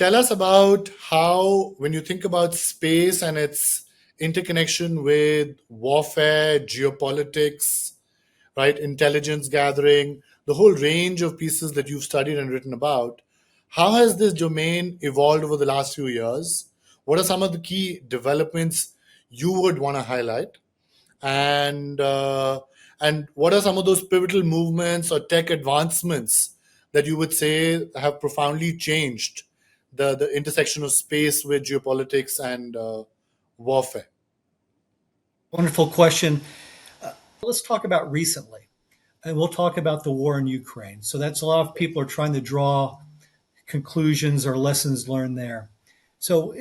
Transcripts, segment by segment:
Tell us about how, when you think about space and its interconnection with warfare, geopolitics, right, intelligence gathering, the whole range of pieces that you've studied and written about, how has this domain evolved over the last few years? What are some of the key developments you would want to highlight? And what are some of those pivotal movements or tech advancements that you would say have profoundly changed the intersection of space with geopolitics and warfare? Wonderful question. Let's talk about recently, and we'll talk about the war in Ukraine. So that's a lot of people are trying to draw conclusions or lessons learned there. So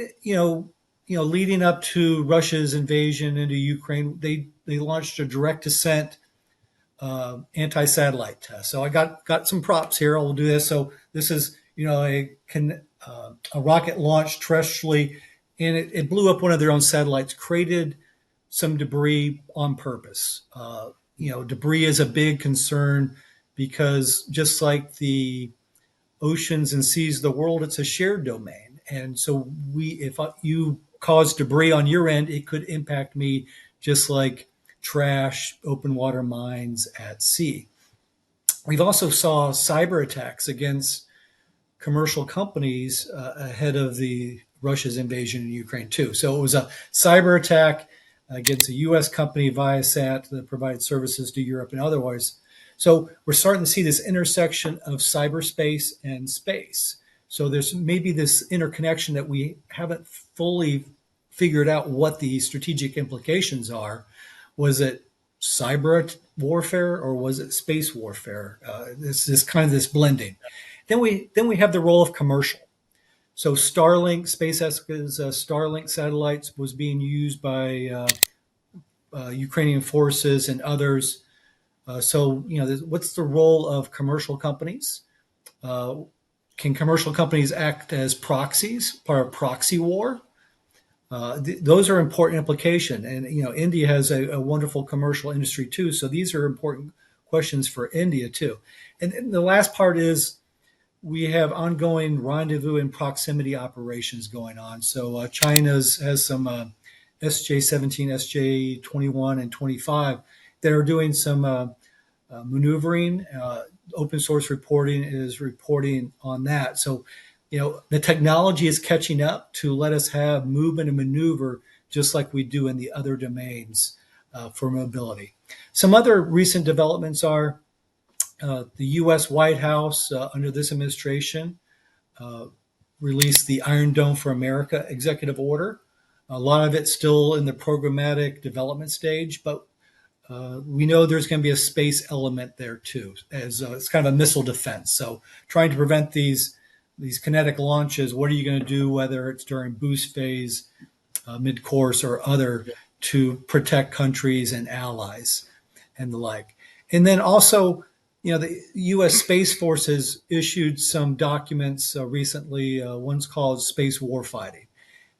leading up to Russia's invasion into Ukraine, they launched a direct descent anti-satellite test. So I got some props here. I'll do this. So this is a rocket launched terrestrially, and it blew up one of their own satellites, created some debris on purpose. Debris is a big concern because just like the oceans and seas of the world, it's a shared domain. And so if you cause debris on your end, it could impact me just like trash, open water mines at sea. We've also saw cyber attacks against commercial companies ahead of the Russia's invasion in Ukraine too. So it was a cyber attack against a U.S. company, Viasat, that provided services to Europe and otherwise. So we're starting to see this intersection of cyberspace and space. So there's maybe this interconnection that we haven't fully figured out what the strategic implications are. Was it cyber warfare or was it space warfare? This kind of this blending. Then we have the role of commercial. So Starlink, SpaceX's Starlink satellites was being used by Ukrainian forces and others. What's the role of commercial companies? Can commercial companies act as proxies, part of proxy war? Those are important implications. And, India has a wonderful commercial industry too. So these are important questions for India too. And the last part is we have ongoing rendezvous and proximity operations going on. So China has some SJ-17, SJ-21, and 25 that are doing some maneuvering. Open source reporting is reporting on that. So, the technology is catching up to let us have movement and maneuver just like we do in the other domains for mobility. Some other recent developments are the U.S. White House under this administration released the Iron Dome for America executive order. A lot of it's still in the programmatic development stage, but we know there's going to be a space element there too, as it's kind of a missile defense. So trying to prevent these kinetic launches, what are you going to do, whether it's during boost phase, mid-course, or other, to protect countries and allies and the like. And then also, the U.S. Space Force has issued some documents recently. One's called Space Warfighting.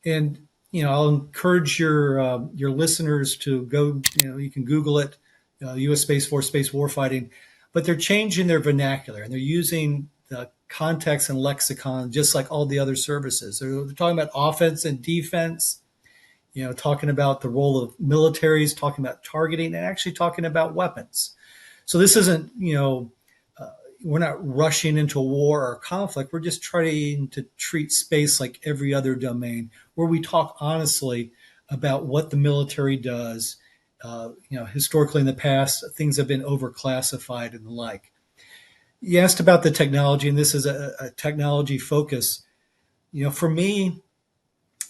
And I'll encourage your listeners to go. You can Google it, U.S. Space Force Space Warfighting, but they're changing their vernacular and they're using the context and lexicon just like all the other services. They're talking about offense and defense. Talking about the role of militaries, talking about targeting, and actually talking about weapons. So this isn't we're not rushing into a war or conflict. We're just trying to treat space like every other domain where we talk honestly about what the military does. Historically in the past, things have been overclassified and the like. You asked about the technology, and this is a technology focus. For me,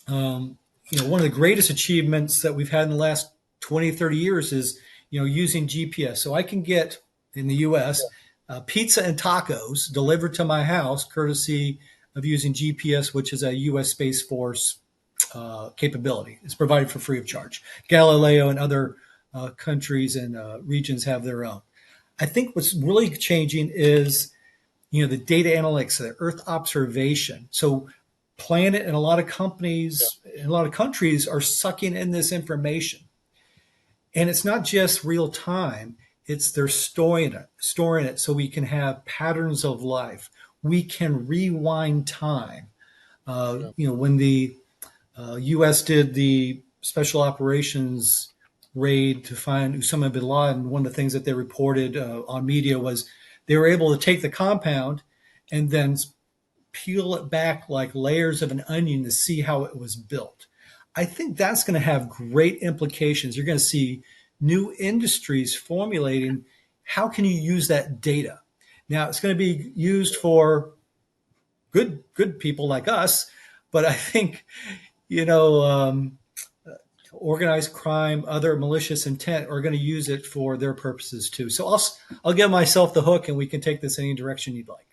one of the greatest achievements that we've had in the last 20, 30 years is, using GPS. So I can get in the U.S. Pizza and tacos delivered to my house, courtesy of using GPS, which is a U.S. Space Force capability. It's provided for free of charge. Galileo and other countries and regions have their own. I think what's really changing is, the data analytics, the Earth observation. So Planet and a lot of companies and a lot of countries are sucking in this information. And it's not just real time. They're storing it so we can have patterns of life. We can rewind time. Yeah. When the U.S. did the special operations raid to find Osama bin Laden, one of the things that they reported on media was they were able to take the compound and then peel it back like layers of an onion to see how it was built. I think that's going to have great implications. You're going to see new industries formulating how can you use that data. Now it's going to be used for good people like us, but I think you know organized crime, other malicious intent are going to use it for their purposes too. So I'll give myself the hook, and we can take this any direction you'd like.